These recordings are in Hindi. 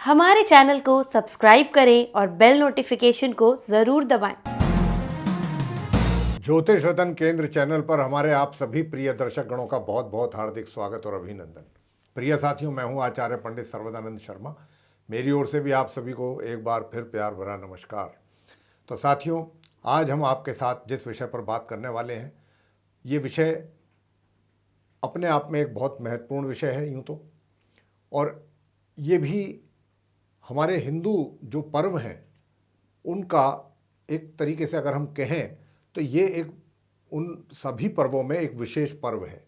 हमारे चैनल को सब्सक्राइब करें और बेल नोटिफिकेशन को ज़रूर दबाएं। ज्योतिष रतन केंद्र चैनल पर हमारे आप सभी प्रिय दर्शक गणों का बहुत बहुत हार्दिक स्वागत और अभिनंदन। प्रिय साथियों, मैं हूं आचार्य पंडित सर्वदानंद शर्मा। मेरी ओर से भी आप सभी को एक बार फिर प्यार भरा नमस्कार। तो साथियों, आज हम आपके साथ जिस विषय पर बात करने वाले हैं, ये विषय अपने आप में एक बहुत महत्वपूर्ण विषय है यूँ तो, और ये भी हमारे हिंदू जो पर्व हैं उनका एक तरीके से अगर हम कहें तो ये एक उन सभी पर्वों में एक विशेष पर्व है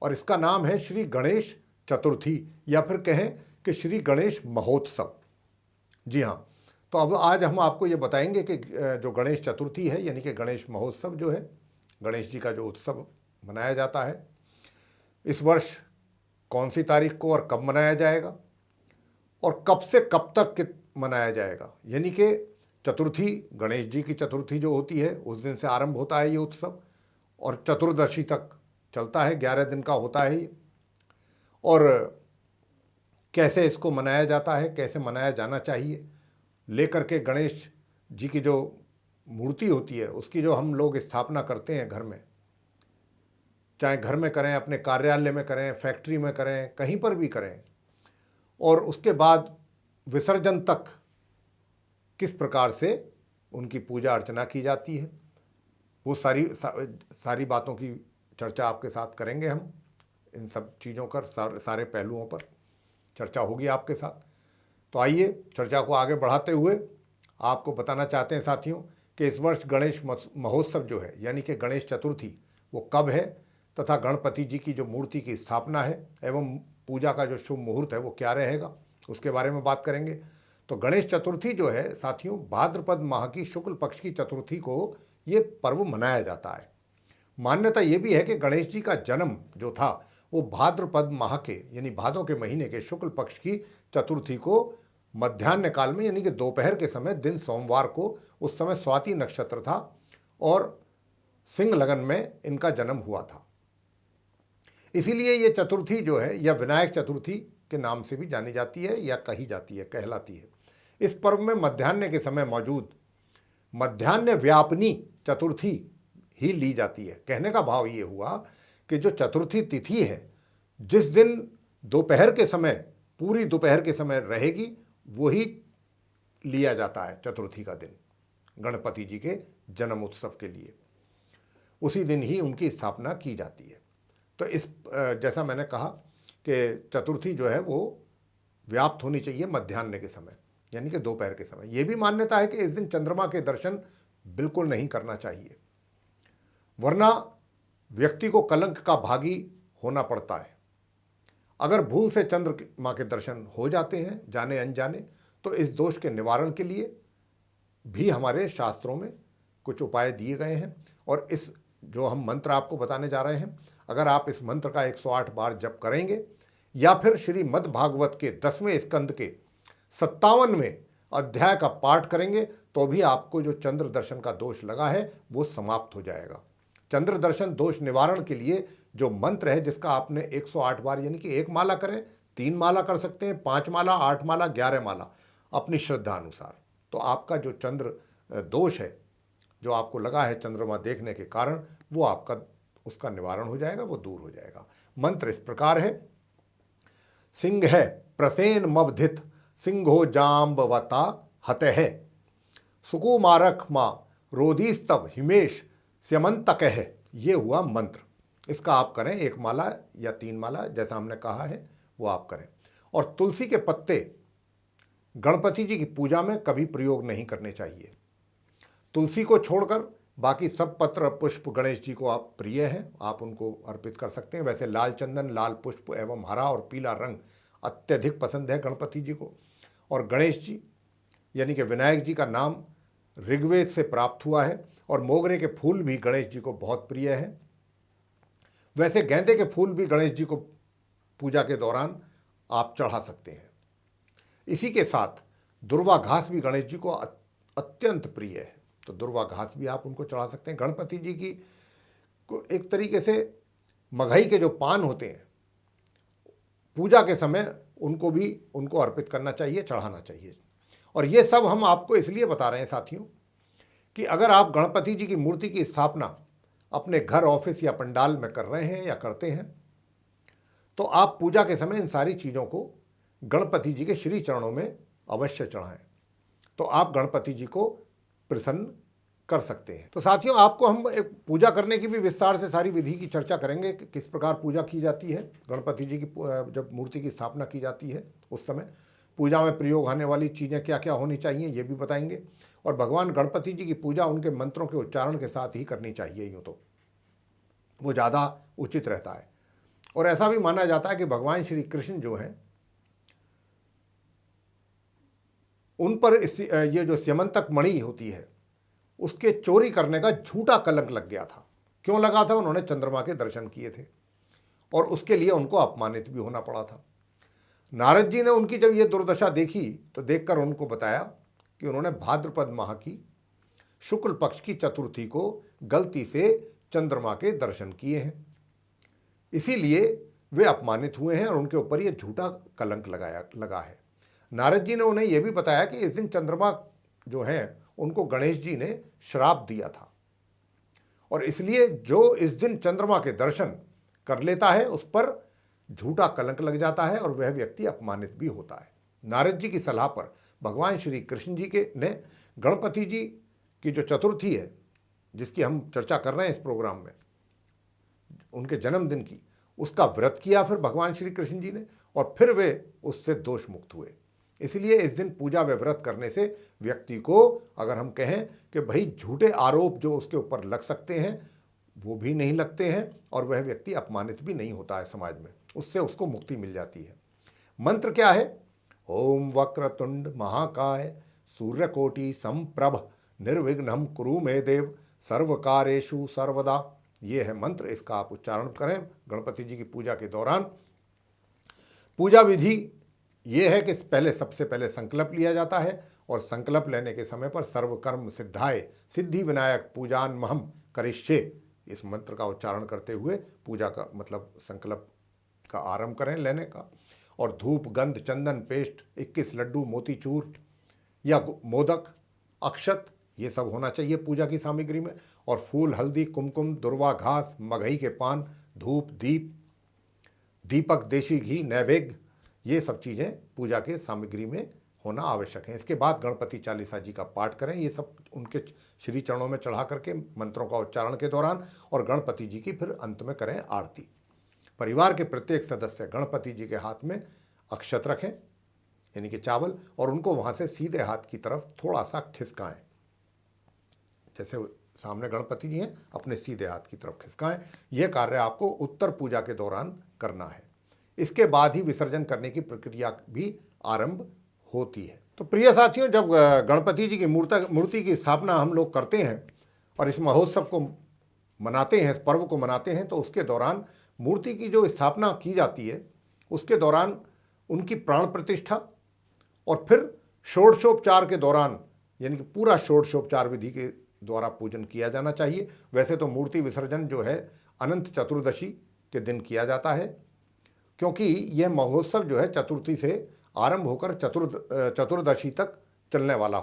और इसका नाम है श्री गणेश चतुर्थी, या फिर कहें कि श्री गणेश महोत्सव। जी हाँ, तो अब आज हम आपको ये बताएंगे कि जो गणेश चतुर्थी है यानी कि गणेश महोत्सव जो है, गणेश जी का जो उत्सव मनाया जाता है, इस वर्ष कौन सी तारीख को और कब मनाया जाएगा और कब से कब तक मनाया जाएगा। यानी कि चतुर्थी, गणेश जी की चतुर्थी जो होती है उस दिन से आरंभ होता है ये उत्सव और चतुर्दशी तक चलता है, 11 दिन का होता है ये। और कैसे इसको मनाया जाता है, कैसे मनाया जाना चाहिए, लेकर के गणेश जी की जो मूर्ति होती है उसकी जो हम लोग स्थापना करते हैं घर में, चाहे घर में करें, अपने कार्यालय में करें, फैक्ट्री में करें, कहीं पर भी करें, और उसके बाद विसर्जन तक किस प्रकार से उनकी पूजा अर्चना की जाती है, वो सारी बातों की चर्चा आपके साथ करेंगे हम। इन सब चीज़ों पर, सारे पहलुओं पर चर्चा होगी आपके साथ। तो आइए चर्चा को आगे बढ़ाते हुए आपको बताना चाहते हैं साथियों कि इस वर्ष गणेश महोत्सव जो है यानी कि गणेश चतुर्थी वो कब है तथा गणपति जी की जो मूर्ति की स्थापना है एवं पूजा का जो शुभ मुहूर्त है वो क्या रहेगा, उसके बारे में बात करेंगे। तो गणेश चतुर्थी जो है साथियों, भाद्रपद माह की शुक्ल पक्ष की चतुर्थी को ये पर्व मनाया जाता है। मान्यता ये भी है कि गणेश जी का जन्म जो था वो भाद्रपद माह के यानी भादों के महीने के शुक्ल पक्ष की चतुर्थी को मध्याह्न काल में यानी कि दोपहर के समय, दिन सोमवार को, उस समय स्वाति नक्षत्र था और सिंह लगन में इनका जन्म हुआ था। इसीलिए ये चतुर्थी जो है या विनायक चतुर्थी के नाम से भी जानी जाती है या कही जाती है, कहलाती है। इस पर्व में मध्याह्न के समय मौजूद मध्याह्न व्यापनी चतुर्थी ही ली जाती है। कहने का भाव ये हुआ कि जो चतुर्थी तिथि है, जिस दिन दोपहर के समय, पूरी दोपहर के समय रहेगी, वही लिया जाता है चतुर्थी का दिन गणपति जी के जन्म उत्सव के लिए। उसी दिन ही उनकी स्थापना की जाती है। तो इस जैसा मैंने कहा कि चतुर्थी जो है वो व्याप्त होनी चाहिए मध्याह्न के समय यानी कि दोपहर के समय। ये भी मान्यता है कि इस दिन चंद्रमा के दर्शन बिल्कुल नहीं करना चाहिए, वरना व्यक्ति को कलंक का भागी होना पड़ता है। अगर भूल से चंद्रमा के दर्शन हो जाते हैं जाने अनजाने, तो इस दोष के निवारण के लिए भी हमारे शास्त्रों में कुछ उपाय दिए गए हैं। और इस जो हम मंत्र आपको बताने जा रहे हैं, अगर आप इस मंत्र का 108 बार जप करेंगे या फिर श्री मद् भागवत के 10वें स्कंद के 57वें अध्याय का पाठ करेंगे, तो भी आपको जो चंद्र दर्शन का दोष लगा है वो समाप्त हो जाएगा। चंद्र दर्शन दोष निवारण के लिए जो मंत्र है, जिसका आपने 108 बार यानी कि 1 माला करें, 3 माला कर सकते हैं, 5 माला, 8 माला, 11 माला, अपनी श्रद्धा अनुसार, तो आपका जो चंद्र दोष है जो आपको लगा है चंद्रमा देखने के कारण, वो आपका उसका निवारण हो जाएगा, वो दूर हो जाएगा। मंत्र इस प्रकार है: सिंह है प्रसेन मवधित सिंहो जाम्बवता हतः सुकुमारक माँ रोधिस्तव हिमेश स्यमंतक है। ये हुआ मंत्र। इसका आप करें 1 माला या 3 माला, जैसा हमने कहा है वो आप करें। और तुलसी के पत्ते गणपति जी की पूजा में कभी प्रयोग नहीं करने चाहिए। तुलसी को छोड़कर बाकी सब पत्र पुष्प गणेश जी को आप प्रिय हैं, आप उनको अर्पित कर सकते हैं। वैसे लाल चंदन, लाल पुष्प एवं हरा और पीला रंग अत्यधिक पसंद है गणपति जी को। और गणेश जी यानी कि विनायक जी का नाम ऋग्वेद से प्राप्त हुआ है और मोगरे के फूल भी गणेश जी को बहुत प्रिय हैं। वैसे गेंदे के फूल भी गणेश जी को पूजा के दौरान आप चढ़ा सकते हैं। इसी के साथ दुर्वा घास भी गणेश जी को अत्यंत प्रिय है, तो दुर्वा घास भी आप उनको चढ़ा सकते हैं। गणपति जी की एक तरीके से मगही के जो पान होते हैं, पूजा के समय उनको भी उनको अर्पित करना चाहिए, चढ़ाना चाहिए। और ये सब हम आपको इसलिए बता रहे हैं साथियों कि अगर आप गणपति जी की मूर्ति की स्थापना अपने घर, ऑफिस या पंडाल में कर रहे हैं या करते हैं, तो आप पूजा के समय इन सारी चीज़ों को गणपति जी के श्री चरणों में अवश्य चढ़ाएं, तो आप गणपति जी को प्रसन्न कर सकते हैं। तो साथियों, आपको हम एक पूजा करने की भी विस्तार से सारी विधि की चर्चा करेंगे कि किस प्रकार पूजा की जाती है गणपति जी की। जब मूर्ति की स्थापना की जाती है उस समय पूजा में प्रयोग होने वाली चीज़ें क्या क्या होनी चाहिए ये भी बताएंगे। और भगवान गणपति जी की पूजा उनके मंत्रों के उच्चारण के साथ ही करनी चाहिए, यूँ तो वो ज़्यादा उचित रहता है। और ऐसा भी माना जाता है कि भगवान श्री कृष्ण जो हैं उन पर ये जो स्यमंतक मणि होती है उसके चोरी करने का झूठा कलंक लग गया था। क्यों लगा था? उन्होंने चंद्रमा के दर्शन किए थे और उसके लिए उनको अपमानित भी होना पड़ा था। नारद जी ने उनकी जब ये दुर्दशा देखी तो देखकर उनको बताया कि उन्होंने भाद्रपद माह की शुक्ल पक्ष की चतुर्थी को गलती से चंद्रमा के दर्शन किए हैं, इसीलिए वे अपमानित हुए हैं और उनके ऊपर ये झूठा कलंक लगा है। नारद जी ने उन्हें यह भी बताया कि इस दिन चंद्रमा जो है उनको गणेश जी ने श्राप दिया था और इसलिए जो इस दिन चंद्रमा के दर्शन कर लेता है उस पर झूठा कलंक लग जाता है और वह व्यक्ति अपमानित भी होता है। नारद जी की सलाह पर भगवान श्री कृष्ण जी के ने गणपति जी की जो चतुर्थी है जिसकी हम चर्चा कर रहे हैं इस प्रोग्राम में, उनके जन्मदिन की, उसका व्रत किया फिर भगवान श्री कृष्ण जी ने, और फिर वे उससे दोष मुक्त हुए। इसलिए इस दिन पूजा व व्रत करने से व्यक्ति को, अगर हम कहें कि भाई झूठे आरोप जो उसके ऊपर लग सकते हैं वो भी नहीं लगते हैं और वह व्यक्ति अपमानित भी नहीं होता है समाज में, उससे उसको मुक्ति मिल जाती है। मंत्र क्या है? ओम वक्रतुंड महाकाय सूर्यकोटि संप्रभ निर्विघ्नं कुरु मे देव सर्वकारेषु सर्वदा। ये है मंत्र, इसका आप उच्चारण करें गणपति जी की पूजा के दौरान। पूजा विधि ये है कि पहले सबसे पहले संकल्प लिया जाता है और संकल्प लेने के समय पर सर्वकर्म सिद्धाय सिद्धि विनायक पूजान महम करिष्ये, इस मंत्र का उच्चारण करते हुए पूजा का मतलब संकल्प का आरंभ करें लेने का। और धूप, गंध, चंदन, पेस्ट, 21 लड्डू, मोतीचूर या मोदक, अक्षत, ये सब होना चाहिए पूजा की सामग्री में। और फूल, हल्दी, कुमकुम, दुर्वा घास, मगही के पान, धूप, दीप, दीपक, देशी घी, नैवेद्य, ये सब चीज़ें पूजा के सामग्री में होना आवश्यक है। इसके बाद गणपति चालीसा जी का पाठ करें, ये सब उनके श्री चरणों में चढ़ा करके मंत्रों का उच्चारण के दौरान, और गणपति जी की फिर अंत में करें आरती। परिवार के प्रत्येक सदस्य गणपति जी के हाथ में अक्षत रखें यानी कि चावल, और उनको वहाँ से सीधे हाथ की तरफ थोड़ा सा खिसकाएं, जैसे सामने गणपति जी हैं अपने सीधे हाथ की तरफ खिसकाएं। यह कार्य आपको उत्तर पूजा के दौरान करना है। इसके बाद ही विसर्जन करने की प्रक्रिया भी आरंभ होती है। तो प्रिय साथियों, जब गणपति जी की मूर्ति की स्थापना हम लोग करते हैं और इस महोत्सव को मनाते हैं, इस पर्व को मनाते हैं, तो उसके दौरान मूर्ति की जो स्थापना की जाती है उसके दौरान उनकी प्राण प्रतिष्ठा और फिर षोडशोपचार के दौरान, यानी कि पूरा षोडशोपचार विधि के द्वारा पूजन किया जाना चाहिए। वैसे तो मूर्ति विसर्जन जो है अनंत चतुर्दशी के दिन किया जाता है, क्योंकि यह महोत्सव जो है चतुर्थी से आरंभ होकर चतुर्दशी तक चलने वाला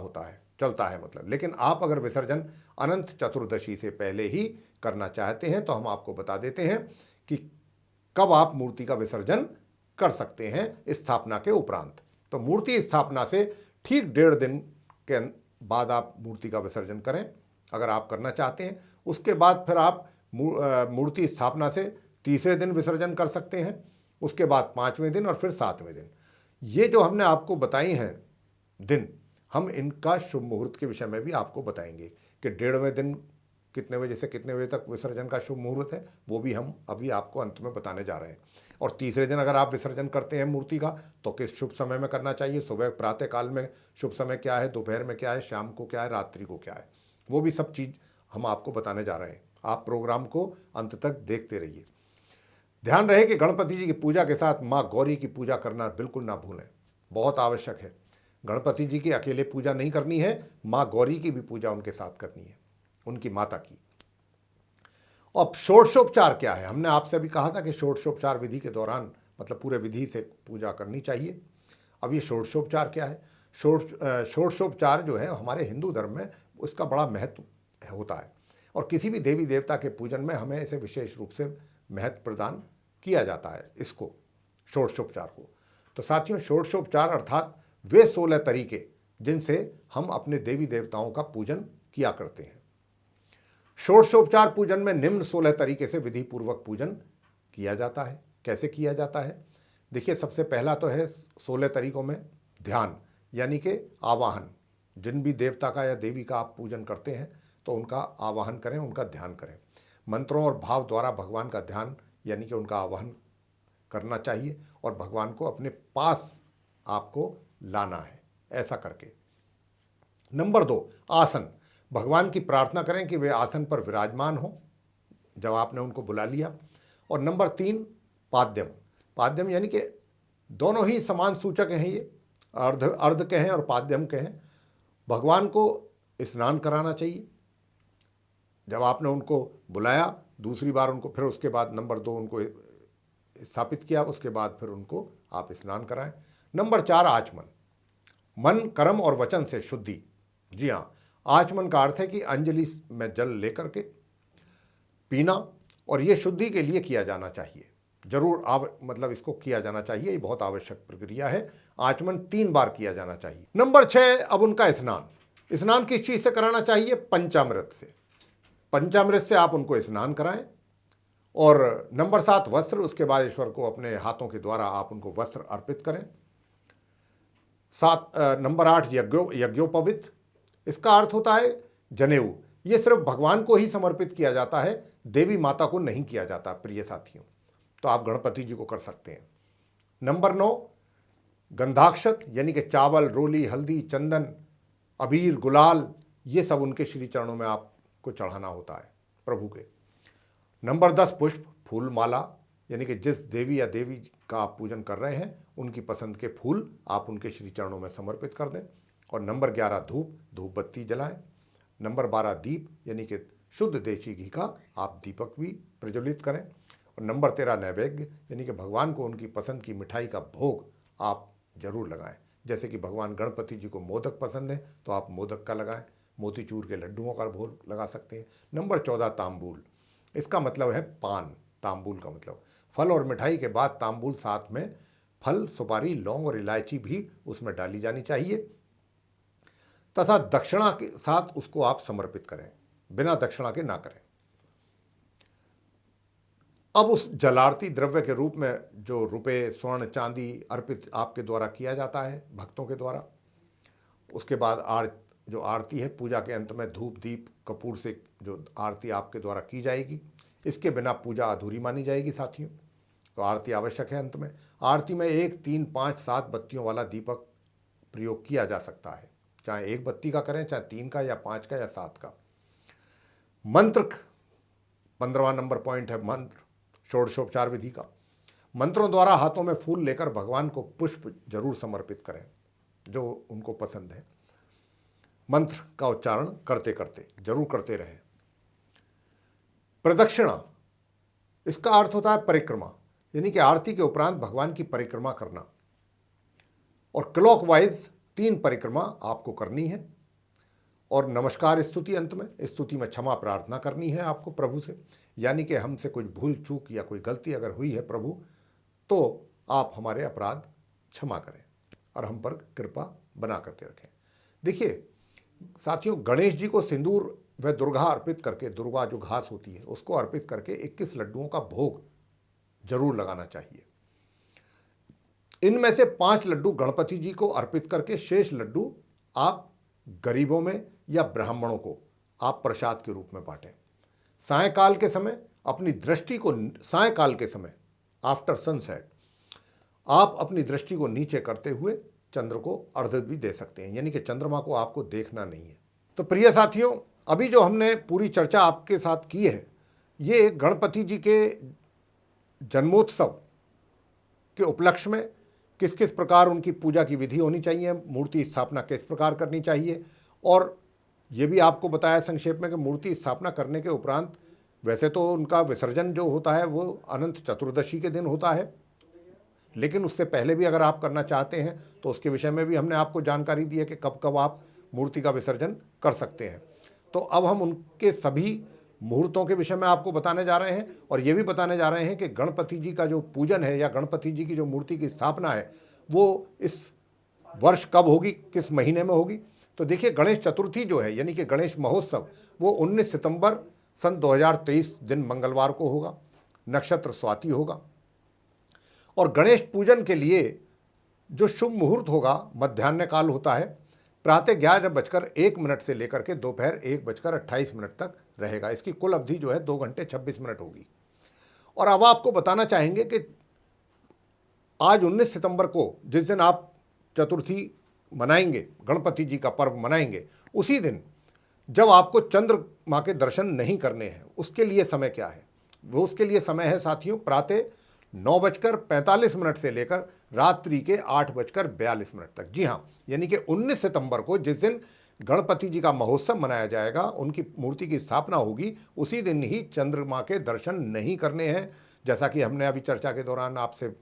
चलता है मतलब। लेकिन आप अगर विसर्जन अनंत चतुर्दशी से पहले ही करना चाहते हैं तो हम आपको बता देते हैं कि कब आप मूर्ति का विसर्जन कर सकते हैं स्थापना के उपरांत। तो मूर्ति स्थापना से ठीक 1.5 दिन के बाद आप मूर्ति का विसर्जन करें अगर आप करना चाहते हैं। उसके बाद फिर आप मूर्ति स्थापना से तीसरे दिन विसर्जन कर सकते हैं, उसके बाद 5वें दिन और फिर 7वें दिन। ये जो हमने आपको बताई हैं दिन, हम इनका शुभ मुहूर्त के विषय में भी आपको बताएंगे कि 1.5वें दिन कितने बजे से कितने बजे तक विसर्जन का शुभ मुहूर्त है, वो भी हम अभी आपको अंत में बताने जा रहे हैं। और तीसरे दिन अगर आप विसर्जन करते हैं मूर्ति का तो किस शुभ समय में करना चाहिए, सुबह प्रातः काल में शुभ समय क्या है, दोपहर में क्या है, शाम को क्या है, रात्रि को क्या है, वो भी सब चीज़ हम आपको बताने जा रहे हैं। आप प्रोग्राम को अंत तक देखते रहिए। ध्यान रहे कि गणपति जी की पूजा के साथ माँ गौरी की पूजा करना बिल्कुल ना भूलें, बहुत आवश्यक है। गणपति जी की अकेले पूजा नहीं करनी है, माँ गौरी की भी पूजा उनके साथ करनी है, उनकी माता की। अब षोडशोपचार क्या है? हमने आपसे अभी कहा था कि षोडशोपचार विधि के दौरान मतलब पूरे विधि से पूजा करनी चाहिए। अब ये षोडशोपचार क्या है? षोडशोपचार जो है हमारे हिंदू धर्म में उसका बड़ा महत्व होता है और किसी भी देवी देवता के पूजन में हमें इसे विशेष रूप से महत्व प्रदान किया जाता है, इसको षोडशोपचार को। तो साथियों, षोडशोपचार अर्थात वे 16 तरीके जिनसे हम अपने देवी देवताओं का पूजन किया करते हैं। षोडशोपचार पूजन में निम्न 16 तरीके से विधि पूर्वक पूजन किया जाता है। कैसे किया जाता है? देखिए, सबसे पहला तो है 16 तरीकों में ध्यान, यानी कि आवाहन। जिन भी देवता का या देवी का आप पूजन करते हैं तो उनका आवाहन करें, उनका ध्यान करें। मंत्रों और भाव द्वारा भगवान का ध्यान यानी कि उनका आवाहन करना चाहिए और भगवान को अपने पास आपको लाना है, ऐसा करके। नंबर 2, आसन। भगवान की प्रार्थना करें कि वे आसन पर विराजमान हो जब आपने उनको बुला लिया। और नंबर 3, पाद्यम। पाद्यम यानी कि दोनों ही समान सूचक हैं, ये अर्ध कहें और पाद्यम कहें। भगवान को स्नान कराना चाहिए जब आपने उनको बुलाया, दूसरी बार उनको, फिर उसके बाद नंबर 2 उनको स्थापित किया, उसके बाद फिर उनको आप स्नान कराएं। नंबर 4, आचमन। मन, कर्म और वचन से शुद्धि। जी हाँ, आचमन का अर्थ है कि अंजलि में जल लेकर के पीना, और ये शुद्धि के लिए किया जाना चाहिए। जरूर मतलब इसको किया जाना चाहिए, ये बहुत आवश्यक प्रक्रिया है। आचमन 3 बार किया जाना चाहिए। नंबर 6, अब उनका स्नान। स्नान किस चीज से कराना चाहिए? पंचामृत से। पंचामृत से आप उनको स्नान कराएं। और नंबर 7, वस्त्र। उसके बाद ईश्वर को अपने हाथों के द्वारा आप उनको वस्त्र अर्पित करें। नंबर 8, यज्ञोपवीत। इसका अर्थ होता है जनेऊ। ये सिर्फ भगवान को ही समर्पित किया जाता है, देवी माता को नहीं किया जाता प्रिय साथियों। तो आप गणपति जी को कर सकते हैं। नंबर 9, गंधाक्षत, यानी कि चावल, रोली, हल्दी, चंदन, अबीर, गुलाल, ये सब उनके श्री चरणों में आपको चढ़ाना होता है प्रभु के। नंबर 10, पुष्प, फूल, माला, यानी कि जिस देवी या देवी का आप पूजन कर रहे हैं उनकी पसंद के फूल आप उनके श्री चरणों में समर्पित कर दें। और नंबर 11, धूप बत्ती जलाएं। नंबर 12, दीप, यानी कि शुद्ध देसी घी का आप दीपक भी प्रज्वलित करें। और नंबर 13, नैवेद्य, यानी कि भगवान को उनकी पसंद की मिठाई का भोग आप जरूर लगाएं। जैसे कि भगवान गणपति जी को मोदक पसंद है तो आप मोदक का लगाएं, मोतीचूर के लड्डुओं का भोग लगा सकते हैं। नंबर 14, तांबूल। इसका मतलब है पान। तांबूल का मतलब फल और मिठाई के बाद तांबूल, साथ में फल, सुपारी, लौंग और इलायची भी उसमें डाली जानी चाहिए तथा दक्षिणा के साथ उसको आप समर्पित करें, बिना दक्षिणा के ना करें। अब उस जलारती द्रव्य के रूप में जो रुपए, स्वर्ण, चांदी अर्पित आपके द्वारा किया जाता है भक्तों के द्वारा, उसके बाद जो आरती है पूजा के अंत में धूप, दीप, कपूर से जो आरती आपके द्वारा की जाएगी, इसके बिना पूजा अधूरी मानी जाएगी साथियों। तो आरती आवश्यक है। अंत में आरती में 1, 3, 5, 7 बत्तियों वाला दीपक प्रयोग किया जा सकता है, चाहे 1 बत्ती का करें, चाहे 3 का या 5 का या 7 का। मंत्र, 15वां नंबर पॉइंट है मंत्र, षोडशोपचार विधि का। मंत्रों द्वारा हाथों में फूल लेकर भगवान को पुष्प जरूर समर्पित करें जो उनको पसंद है। मंत्र का उच्चारण करते करते जरूर करते रहें। प्रदक्षिणा, इसका अर्थ होता है परिक्रमा, यानी कि आरती के उपरांत भगवान की परिक्रमा करना। और क्लॉकवाइज 3 परिक्रमा आपको करनी है। और नमस्कार स्तुति, अंत में स्तुति में क्षमा प्रार्थना करनी है आपको प्रभु से, यानी कि हमसे कुछ भूल चूक या कोई गलती अगर हुई है प्रभु तो आप हमारे अपराध क्षमा करें और हम पर कृपा बना करके रखें। देखिए साथियों, गणेश जी को सिंदूर व दुर्गा अर्पित करके, दुर्गा जो घास होती है उसको अर्पित करके 21 लड्डुओं का भोग जरूर लगाना चाहिए। इनमें से 5 लड्डू गणपति जी को अर्पित करके शेष लड्डू आप गरीबों में या ब्राह्मणों को आप प्रसाद के रूप में बांटें। सायंकाल के समय अपनी दृष्टि को, सायंकाल के समय आफ्टर सनसेट आप अपनी दृष्टि को नीचे करते हुए चंद्र को अर्घ्य भी दे सकते हैं, यानी कि चंद्रमा को आपको देखना नहीं है। तो प्रिय साथियों, अभी जो हमने पूरी चर्चा आपके साथ की है ये गणपति जी के जन्मोत्सव के उपलक्ष्य में किस किस प्रकार उनकी पूजा की विधि होनी चाहिए, मूर्ति स्थापना किस प्रकार करनी चाहिए, और ये भी आपको बताया संक्षेप में कि मूर्ति स्थापना करने के उपरांत वैसे तो उनका विसर्जन जो होता है वो अनंत चतुर्दशी के दिन होता है, लेकिन उससे पहले भी अगर आप करना चाहते हैं तो उसके विषय में भी हमने आपको जानकारी दी है कि कब कब आप मूर्ति का विसर्जन कर सकते हैं। तो अब हम उनके सभी मुहूर्तों के विषय में आपको बताने जा रहे हैं और ये भी बताने जा रहे हैं कि गणपति जी का जो पूजन है या गणपति जी की जो मूर्ति की स्थापना है वो इस वर्ष कब होगी, किस महीने में होगी। तो देखिए, गणेश चतुर्थी जो है यानी कि गणेश महोत्सव वो 19 सितंबर सन 2023 दिन मंगलवार को होगा। नक्षत्र स्वाति होगा और गणेश पूजन के लिए जो शुभ मुहूर्त होगा मध्याह्न काल होता है, प्रातः 11:01 से लेकर के दोपहर 1:28 तक रहेगा। इसकी कुल अवधि जो है 2 घंटे 26 मिनट होगी। और अब आपको बताना चाहेंगे कि आज 19 सितंबर को जिस दिन आप चतुर्थी मनाएंगे, गणपति जी का पर्व मनाएंगे, उसी दिन जब आपको चंद्रमा के दर्शन नहीं करने हैं, उसके लिए समय क्या है? वो उसके लिए समय है साथियों प्रातः 9:45 से लेकर रात्रि के 8:42 तक। जी हाँ, यानी कि 19 सितंबर को जिस दिन गणपति जी का महोत्सव मनाया जाएगा, उनकी मूर्ति की स्थापना होगी, उसी दिन ही चंद्रमा के दर्शन नहीं करने हैं। जैसा कि हमने अभी चर्चा के दौरान आपसे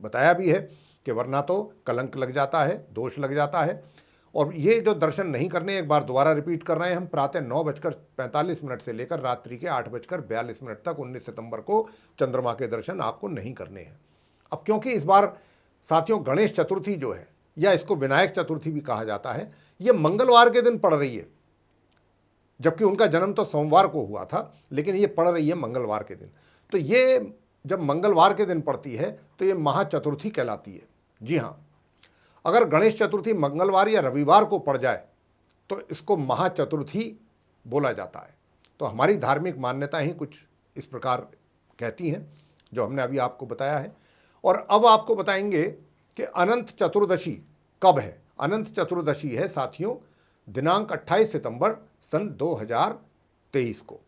बताया भी है कि वरना तो कलंक लग जाता है, दोष लग जाता है। और ये जो दर्शन नहीं करने, एक बार दोबारा रिपीट कर रहे हैं हम, प्रातः 9:45 से लेकर रात्रि के 8:42 तक 19 सितंबर को चंद्रमा के दर्शन आपको नहीं करने हैं। अब क्योंकि इस बार साथियों गणेश चतुर्थी जो है, या इसको विनायक चतुर्थी भी कहा जाता है, ये मंगलवार के दिन पड़ रही है, जबकि उनका जन्म तो सोमवार को हुआ था, लेकिन ये पड़ रही है मंगलवार के दिन। तो ये जब मंगलवार के दिन पड़ती है तो ये महाचतुर्थी कहलाती है। जी हाँ, अगर गणेश चतुर्थी मंगलवार या रविवार को पड़ जाए तो इसको महाचतुर्थी बोला जाता है। तो हमारी धार्मिक मान्यताएं ही कुछ इस प्रकार कहती हैं, जो हमने अभी आपको बताया है। और अब आपको बताएंगे कि अनंत चतुर्दशी कब है। अनंत चतुर्दशी है साथियों दिनांक 28 सितंबर सन 2023 को।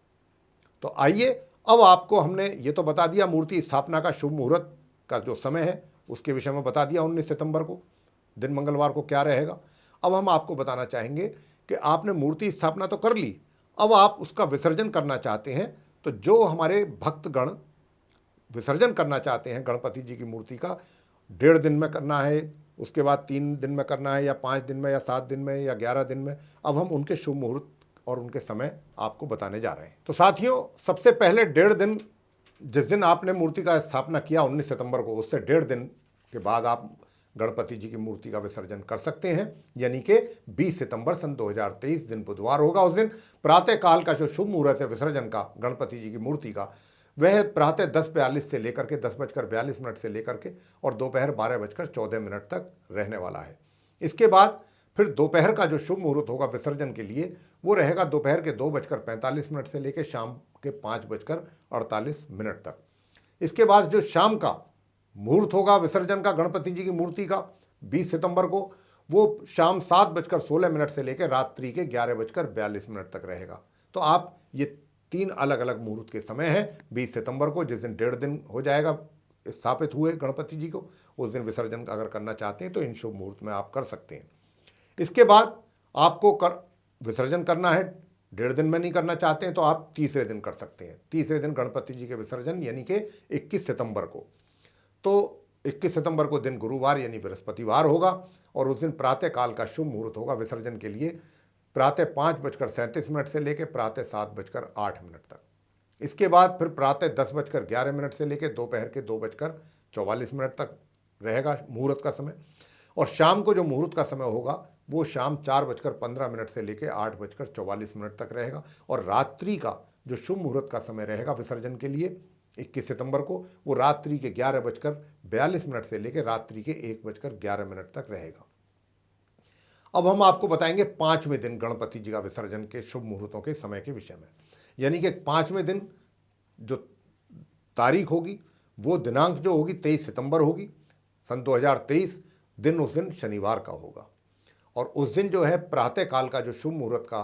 तो आइए, अब आपको हमने ये तो बता दिया मूर्ति स्थापना का शुभ मुहूर्त का जो समय है, उसके विषय में बता दिया 19 सितंबर को दिन मंगलवार को क्या रहेगा। अब हम आपको बताना चाहेंगे कि आपने मूर्ति स्थापना तो कर ली, अब आप उसका विसर्जन करना चाहते हैं। तो जो हमारे भक्तगण विसर्जन करना चाहते हैं गणपति जी की मूर्ति का, 1.5 दिन में करना है, उसके बाद 3 दिन में करना है, या 5 दिन में, या 7 दिन में, या 11 दिन में, अब हम उनके शुभ मुहूर्त और उनके समय आपको बताने जा रहे हैं। तो साथियों, सबसे पहले 1.5 दिन, जिस दिन आपने मूर्ति का स्थापना किया 19 सितंबर को, उससे 1.5 दिन के बाद आप गणपति जी की मूर्ति का विसर्जन कर सकते हैं, यानी कि 20 सितंबर सन 2023 दिन बुधवार होगा। उस दिन प्रातः काल का जो शुभ मुहूर्त है विसर्जन का गणपति जी की मूर्ति का, वह प्रातः 10:42 से लेकर के 10:42 से लेकर के और दोपहर 12:14 तक रहने वाला है। इसके बाद फिर दोपहर का जो शुभ मुहूर्त होगा विसर्जन के लिए, वो रहेगा दोपहर के 2:45 से लेकर शाम के 5:48 तक। इसके बाद जो शाम का मुहूर्त होगा विसर्जन का गणपति जी की मूर्ति का 20 सितंबर को, वो शाम 7:16 से लेकर रात्रि के 11:42 तक रहेगा। तो आप ये 3 अलग अलग मुहूर्त के समय हैं। 20 सितंबर को जिस दिन 1.5 दिन हो जाएगा स्थापित हुए गणपति जी को, उस दिन विसर्जन अगर करना चाहते हैं तो इन शुभ मुहूर्त में आप कर सकते हैं। इसके बाद आपको विसर्जन करना है, 1.5 दिन में नहीं करना चाहते हैं तो आप तीसरे दिन कर सकते हैं। तीसरे दिन गणपति जी के विसर्जन यानी कि 21 सितंबर को। तो 21 सितंबर को दिन गुरुवार यानी बृहस्पतिवार होगा और उस दिन प्रातः काल का शुभ मुहूर्त होगा विसर्जन के लिए प्रातः 5:37 से लेकर प्रातः 7:08 तक। इसके बाद फिर प्रातः 10:11 से लेकर दोपहर के 2:44 तक रहेगा मुहूर्त का समय। और शाम को जो मुहूर्त का समय होगा वो शाम 4:15 से लेकर 8:44 तक रहेगा। और रात्रि का जो शुभ मुहूर्त का समय रहेगा विसर्जन के लिए 21 सितंबर को, वो रात्रि के 11:42 से लेकर रात्रि के 1:11 तक रहेगा। अब हम आपको बताएंगे 5वें दिन गणपति जी का विसर्जन के शुभ मुहूर्तों के समय के विषय में। यानी कि 5वें दिन जो तारीख होगी वो दिनांक जो होगी 23 सितंबर होगी सन 2023 दिन, उस दिन शनिवार का होगा। और उस दिन जो है प्रातः काल का जो शुभ मुहूर्त का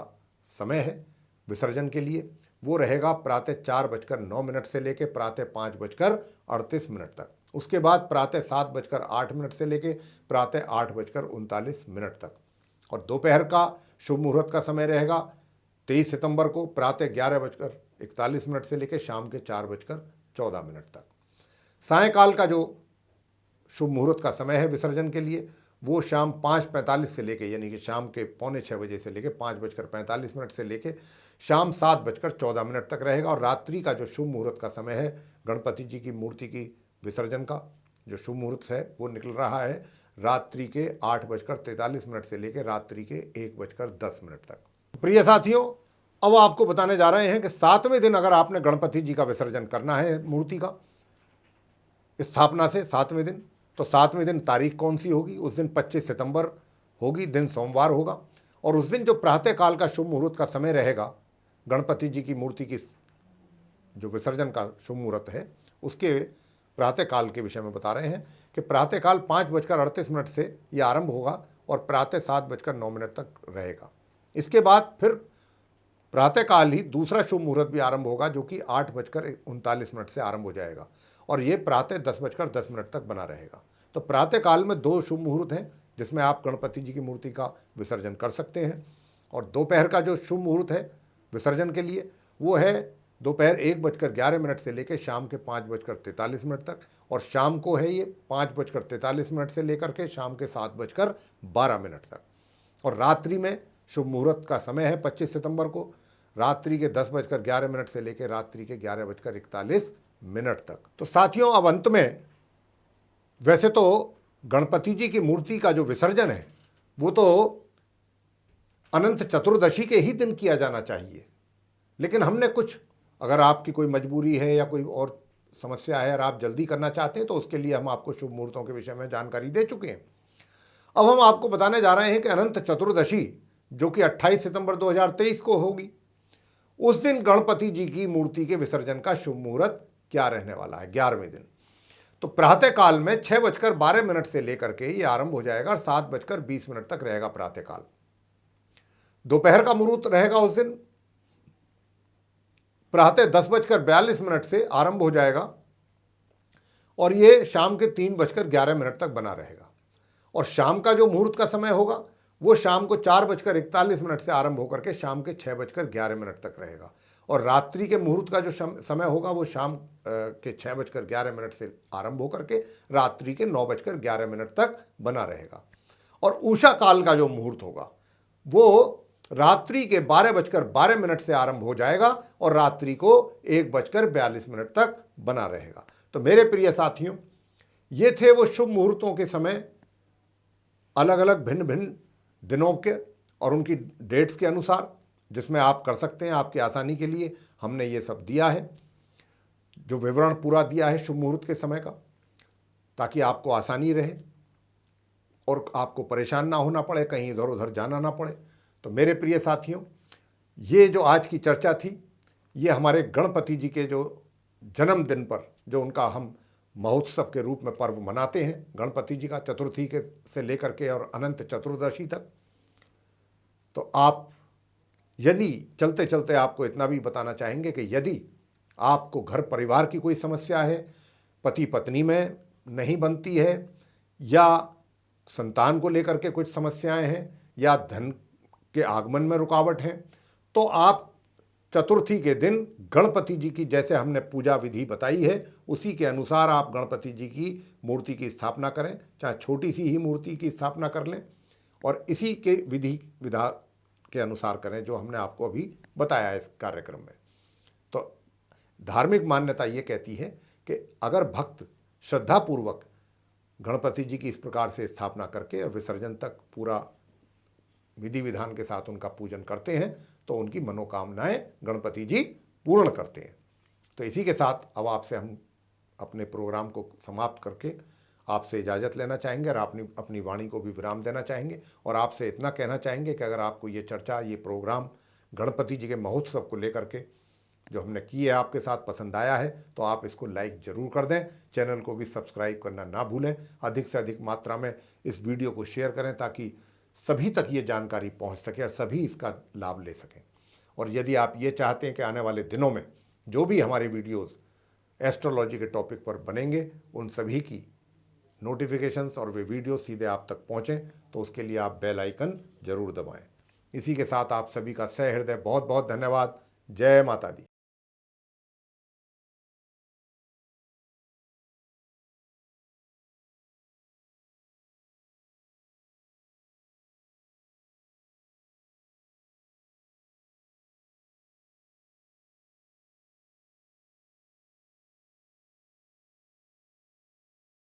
समय है विसर्जन के लिए वो रहेगा प्रातः 4:09 से लेकर प्रातः 5:38 तक। उसके बाद प्रातः 7:08 से लेकर प्रातः 8:39 तक। और दोपहर का शुभ मुहूर्त का समय रहेगा 23 सितंबर को प्रातः 11:41 से लेकर शाम के 4:14 तक। सायंकाल का जो शुभ मुहूर्त का समय है विसर्जन के लिए वो शाम 5:45 से लेके, यानी कि शाम के 5:45 से लेके 5:45 से लेके शाम 7:14 तक रहेगा। और रात्रि का जो शुभ मुहूर्त का समय है गणपति जी की मूर्ति की विसर्जन का जो शुभ मुहूर्त है वो निकल रहा है रात्रि के 8:43 से लेकर रात्रि के 1:10 तक। प्रिय साथियों, अब आपको बताने जा रहे हैं कि 7वें दिन अगर आपने गणपति जी का विसर्जन करना है मूर्ति का स्थापना से 7वें दिन, तो 7वें दिन तारीख कौन सी होगी? उस दिन 25 सितंबर होगी, दिन सोमवार होगा। और उस दिन जो प्रातःकाल का शुभ मुहूर्त का समय रहेगा गणपति जी की मूर्ति की जो विसर्जन का शुभ मुहूर्त है उसके प्रातःकाल के विषय में बता रहे हैं कि प्रातःकाल 5:38 से यह आरंभ होगा और प्रातः 7:09 तक रहेगा। इसके बाद फिर प्रातःकाल ही दूसरा शुभ मुहूर्त भी आरंभ होगा जो कि 8:39 से आरंभ हो जाएगा और ये प्रातः 10:10 तक बना रहेगा। तो प्रातःकाल में 2 शुभ मुहूर्त हैं जिसमें आप गणपति जी की मूर्ति का विसर्जन कर सकते हैं। और दोपहर का जो शुभ मुहूर्त है विसर्जन के लिए वो है दोपहर 1:11 से लेकर शाम के 5:43 तक। और शाम को है ये 5:43 से लेकर के शाम के 7:12 तक। और रात्रि में शुभ मुहूर्त का समय है 25 सितंबर को रात्रि के 10:11 से लेकर रात्रि के 11:41 तक। तो साथियों, अब अंत में वैसे तो गणपति जी की मूर्ति का जो विसर्जन है वो तो अनंत चतुर्दशी के ही दिन किया जाना चाहिए, लेकिन हमने कुछ, अगर आपकी कोई मजबूरी है या कोई और समस्या है और आप जल्दी करना चाहते हैं तो उसके लिए हम आपको शुभ मुहूर्तों के विषय में जानकारी दे चुके हैं। अब हम आपको बताने जा रहे हैं कि अनंत चतुर्दशी जो कि 28 सितंबर 2023 को होगी, उस दिन गणपति जी की मूर्ति के विसर्जन का शुभ मुहूर्त क्या रहने वाला है 11वें दिन। तो प्रातःकाल में 6:12 से लेकर के ये आरंभ हो जाएगा और 7:20 तक रहेगा प्रातःकाल। दोपहर का मुहूर्त रहेगा उस दिन प्रातः 10:42 से आरंभ हो जाएगा और ये शाम के 3:11 तक बना रहेगा। और शाम का जो मुहूर्त का समय होगा वो शाम को 4:41 से आरंभ होकर के शाम के 6:11 तक रहेगा। और रात्रि के मुहूर्त का जो समय होगा वो शाम के 6:11 से आरंभ होकर के रात्रि के 9:11 तक बना रहेगा। और उषा काल का जो मुहूर्त होगा वो रात्रि के 12:12 से आरंभ हो जाएगा और रात्रि को 1:42 तक बना रहेगा। तो मेरे प्रिय साथियों, ये थे वो शुभ मुहूर्तों के समय अलग अलग भिन्न भिन्न दिनों के और उनकी डेट्स के अनुसार जिसमें आप कर सकते हैं। आपकी आसानी के लिए हमने ये सब दिया है, जो विवरण पूरा दिया है शुभ मुहूर्त के समय का, ताकि आपको आसानी रहे और आपको परेशान ना होना पड़े, कहीं इधर उधर जाना ना पड़े। तो मेरे प्रिय साथियों, ये जो आज की चर्चा थी ये हमारे गणपति जी के जो जन्मदिन पर जो उनका हम महोत्सव के रूप में पर्व मनाते हैं गणपति जी का, चतुर्थी के से लेकर के और अनंत चतुर्दशी तक। तो आप यदि चलते चलते आपको इतना भी बताना चाहेंगे कि यदि आपको घर परिवार की कोई समस्या है, पति पत्नी में नहीं बनती है, या संतान को लेकर के कुछ समस्याएं हैं, या धन के आगमन में रुकावट है, तो आप चतुर्थी के दिन गणपति जी की जैसे हमने पूजा विधि बताई है उसी के अनुसार आप गणपति जी की मूर्ति की स्थापना करें, चाहे छोटी सी ही मूर्ति की स्थापना कर लें और इसी के विधि विधा के अनुसार करें जो हमने आपको अभी बताया इस कार्यक्रम में। तो धार्मिक मान्यता ये कहती है कि अगर भक्त श्रद्धापूर्वक गणपति जी की इस प्रकार से स्थापना करके और विसर्जन तक पूरा विधि विधान के साथ उनका पूजन करते हैं तो उनकी मनोकामनाएं गणपति जी पूर्ण करते हैं। तो इसी के साथ अब आपसे हम अपने प्रोग्राम को समाप्त करके आपसे इजाज़त लेना चाहेंगे और अपनी वाणी को भी विराम देना चाहेंगे और आपसे इतना कहना चाहेंगे कि अगर आपको ये चर्चा, ये प्रोग्राम गणपति जी के महोत्सव को लेकर के जो हमने की है आपके साथ पसंद आया है तो आप इसको लाइक ज़रूर कर दें, चैनल को भी सब्सक्राइब करना ना भूलें, अधिक से अधिक मात्रा में इस वीडियो को शेयर करें ताकि सभी तक ये जानकारी पहुंच सके और सभी इसका लाभ ले सकें। और यदि आप ये चाहते हैं कि आने वाले दिनों में जो भी हमारे वीडियोस एस्ट्रोलॉजी के टॉपिक पर बनेंगे उन सभी की नोटिफिकेशंस और वे वीडियो सीधे आप तक पहुंचें तो उसके लिए आप बेल आइकन जरूर दबाएं। इसी के साथ आप सभी का सहृदय बहुत बहुत धन्यवाद। जय माता दी।